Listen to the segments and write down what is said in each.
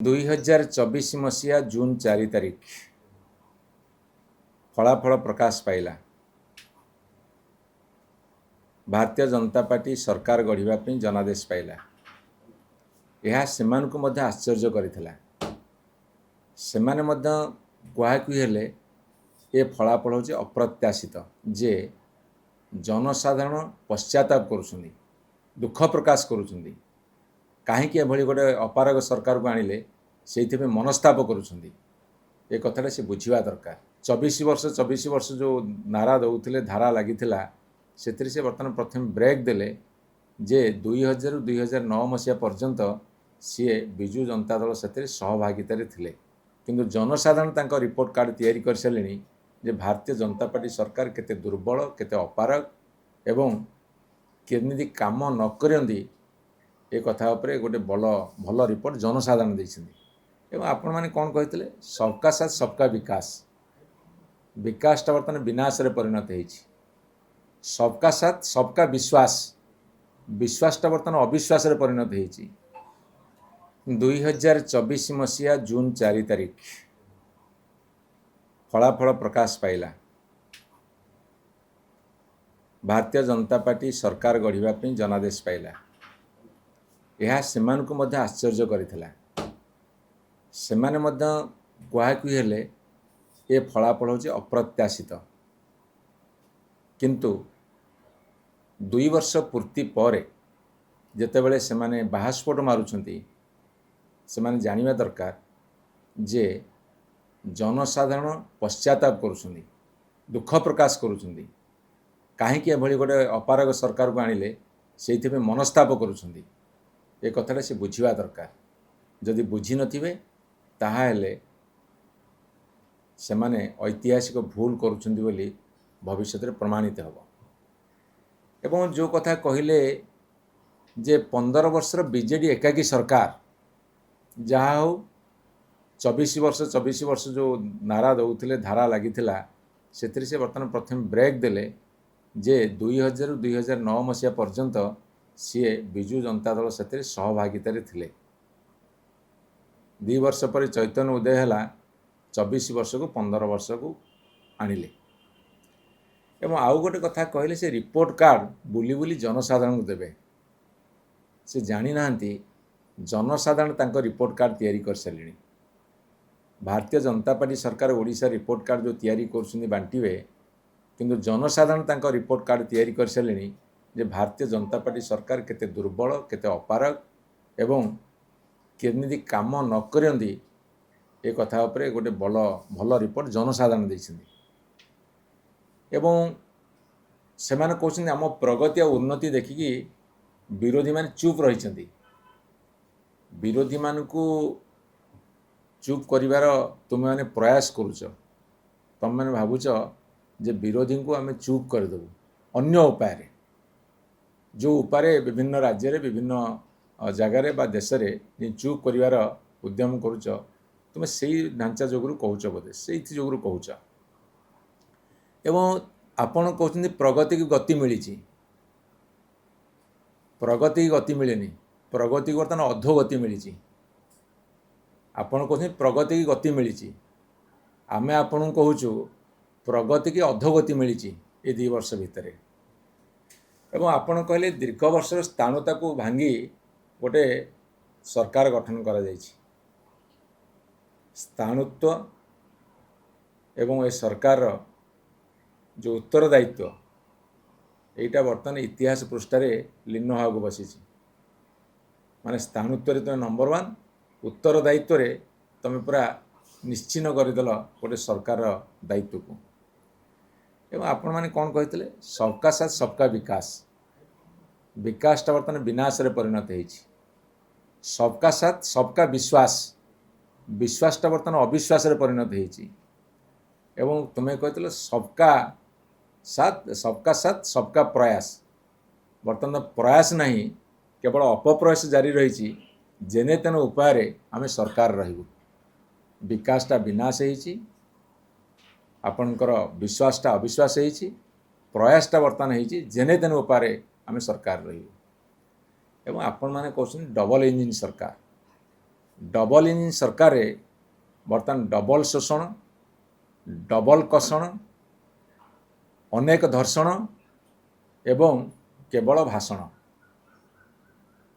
2024 मसीहा जून 4 तारिख फलाफल प्रकाश पाइला। भारतीय जनता पार्टी सरकार गढ़ा जनादेश पाइला। यह सेमानकु मध्य आश्चर्य करिथिला। सेमाने मध्य कुहाकुही हेले ए फलाफल होचे अप्रत्याशित जे जनसाधारण पश्चाताप करुछन्ति, दुख प्रकाश करुछन्ति। कहीं एभली गोटे अपारग सरकार को आनिले से मनस्ताप करुछन्ति। ए कथाटा से बुझिबा दरकार। 24 वर्ष जो नारा दौले धारा लगी से बर्तमान प्रथम ब्रेक देले जे 2000 ରୁ 2009 मसीहा पर्यंत सी विजु जनता दल से सहभागितार थिले, किंतु जनसाधारण तांको रिपोर्ट कार्ड तैयारी कर सारे जे भारतीय जनता पार्टी सरकार केते दुर्बल, केते अपारग एवं केमिति काम न करंदी ए कथा उपरे गोटे भल रिपोर्ट जनसाधारण देइछन्ति। एवं आपण माने कोन कहितले सबका साथ सबका विकास, विकासटा बर्तमान विनाश रे परिणत होइछि। सबका साथ सबका विश्वास, विश्वासटा बर्तमान अविश्वास रे परिणत होइछि। 2024 मसीहा जून 4 तारिख फलाफल प्रकाश पाइला। भारतीय जनता पार्टी सरकार गढ़ा जनादेश पाइला। यह सेमानकु मध्य आश्चर्य करिथिला। सेमाने मध्य कुहाकुही हेले ए फलाफल होचे अप्रत्याशित, किंतु 2 वर्ष पूर्ति पर जेतेबेले सेमाने बाहास्फोट मारुछन्ति सेमाने जानिबा दरकार जे जनसाधारण पश्चाताप करुछन्ति, दुख प्रकाश करुछन्ति। कहीं एभली गोटे अपारग सरकार को आनिले से मनस्ताप करुछन्ति। ए कथाटा से बुझिबा दरकार। जदि बुझी नथिबे ताहाले सेमाने ऐतिहासिक भूल करुछन्ति बोली भविष्य में प्रमाणित होब। एवं जो कथा कहिले जे 15 वर्षर बीजेडी एकाकी सरकार जहा हो 24 वर्ष जो नारा दौले धारा लगी से बर्तमान प्रथम ब्रेक देले जे 2000 ରୁ 2009 मसीहा पर्यंत सी विजु जनता दल से सहभागितार थिले। 2 वर्ष पर चैतन्य उदय है 24 वर्ष को 15 वर्ष को आनिले। एवं आउ गोटे कथा कहले से रिपोर्ट कार्ड बुली बुली जनसाधारण को देवे। से जानी नांती जनसाधारण तांको रिपोर्ट कार्ड तैयारी कर सारे। भारतीय जनता पार्टी सरकार ओडिशा रिपोर्ट कार्ड जो तैयारी करछुंदी बांटीवे, किंतु जनसाधारण तांको रिपोर्ट कार्ड तैयारी कर सारे जे भारतीय जनता पार्टी सरकार केते दुर्बल, केते अपारग एवं केमिति काम न करंदी ए कथा उपरे गोटे भल रिपोर्ट जनसाधारण देइछन्ति। एवं सेमाने कहछन्ति आम प्रगति और उन्नति देखिकी विरोधी माने चुप रहिछन्ति। विरोधी मानकु चुप करिवार तुम माने प्रयास करूछ। तुम माने भावुछ जे विरोधी को आमे चुप कर देबु अन्य उपाय, जो उपाय विभिन्न राज्य रे विभिन्न जगार बा देश रे चुप करिवार उद्यम करूछ। तुम से ढांचा जोगुरु कहूच, बोधे से जोगुरु कहूच। एवं आपण कहते प्रगति की गति मिली। प्रगति की गति मिलेनी, प्रगति को बर्तमान अधोगति मिली। आपण कहते प्रगति की गति मिली, आमे आपण कहूचु प्रगति की अधोगति मिली ए 2 वर्ष भितर। एवं आपण कहले दीर्घ वर्ष स्थाणुता को भांगी गोटे सरकार गठन करा जायछि। स्थाणुत्व एवं ए सरकार जो उत्तरदायित्व एटा बर्तमान इतिहास पृष्ठारे लीन होगा बसी। माने स्थाणुत्व तुम नंबर 1, उत्तरदायित्व तुम पूरा निश्चिन्न करदेल गोटे सरकार दायित्व को। एवं आपण माने कौन कहते सबका साथ सबका विकास, विकासटा बर्तमान विनाश रे परिणत होइछि। सबका साथ सबका विश्वास, विश्वासटा बर्तमान अविश्वास रे परिणत होइछि। एवं तुम्हें कहते सबका साथ सबका प्रयास, बर्तमान प्रयास नहीं केवल अपप्रयास जारी रही। जेने तेने उपाय आम सरकार रहिबु। विकासटा विनाश होइछि, आपणकर विश्वासटा अविश्वास होइछि, प्रयासटा बर्तमान होइछि जेने तेने उपाय आम सरकार रहिबु। एवं आपण माने कहछन डबल इंजिन सरकार। डबल इंजिन सरकार रे बर्तमान डबल शोषण डबल कषण अनेक धर्षण एवं केवल भाषण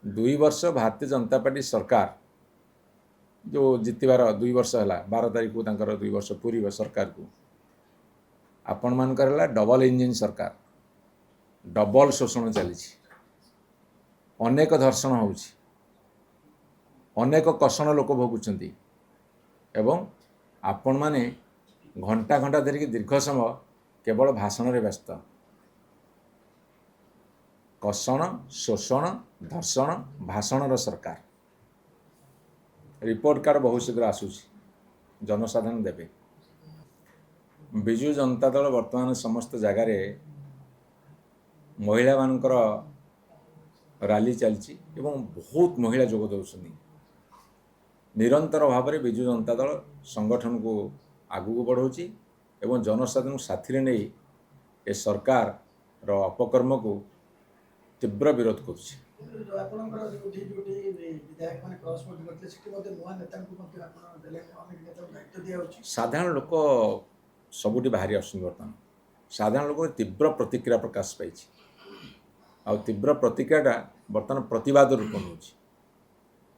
2 वर्ष भारतीय जनता पार्टी सरकार जो जितबार 2 वर्ष है 12 तारीख को 2 वर्ष पूर्व सरकार को आपण मानकर डबल इंजिन सरकार डबल शोषण चली अनेक धर्षण हो अनेक कषण लोक भोगुंट एवं आपण माने घंटा घंटा धरिकी दीर्घ समय केवल भाषण रे व्यस्त कषण शोषण धर्षण भाषण सरकार रिपोर्ट कार्ड बहुत शीघ्र आसूची जनसाधारण देवे विजु जनता दल वर्तमान समस्त जगार महिला मानकर रैली चलती एवं बहुत महिला जोग दौरान निरंतर भाव में विजु जनता दल संगठन को आगू बढ़ाऊँच एवं जनसाधारण साथी नहीं ए सरकार रो अपकर्म को तीव्र विरोध करुच्ची साधारण लोक सबुठी बाहरी आसुन बर्तमान साधारण लोक तीव्र प्रतिक्रिया प्रकाश पाई आ तीव्र प्रतिक्रियाटा बर्तमान प्रतिवाद रूप नौ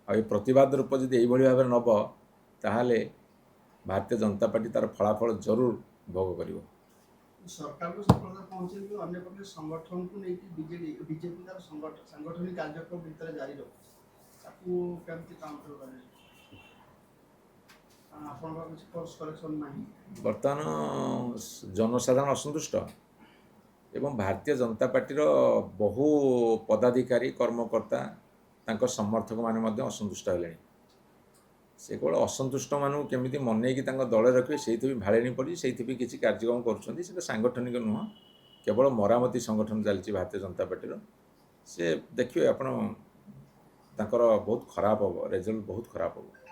आ प्रतिवाद रूप जब यही भाव में नब ताहले भारतीय जनता पार्टी तार फलाफल जरूर भोग कर सरकार को सफलता पहुंचे अन्य पक्ष संगठन को लेकिन बीजेपी तार सांगठनिक कार्यक्रम भीतर जारी रखू केमती काउंटर करे आपण कुछ कोर्स करेक्शन नहीं बर्तमान जनसाधारण असंतुष्ट एवं भारतीय जनता पार्टी बहु पदाधिकारी कर्मकर्ता तांको समर्थक माने असंतुष्ट हेले से केवल असंतुष्ट मानू केमी मनई दल रखिए से भाड़े पड़ी से किसी कार्यक्रम कर सांगठनिक नुह केवल मरामती संगठन चलती भारतीय जनता पार्टी से देखिए आपण बहुत खराब हम रिजल्ट बहुत खराब हम।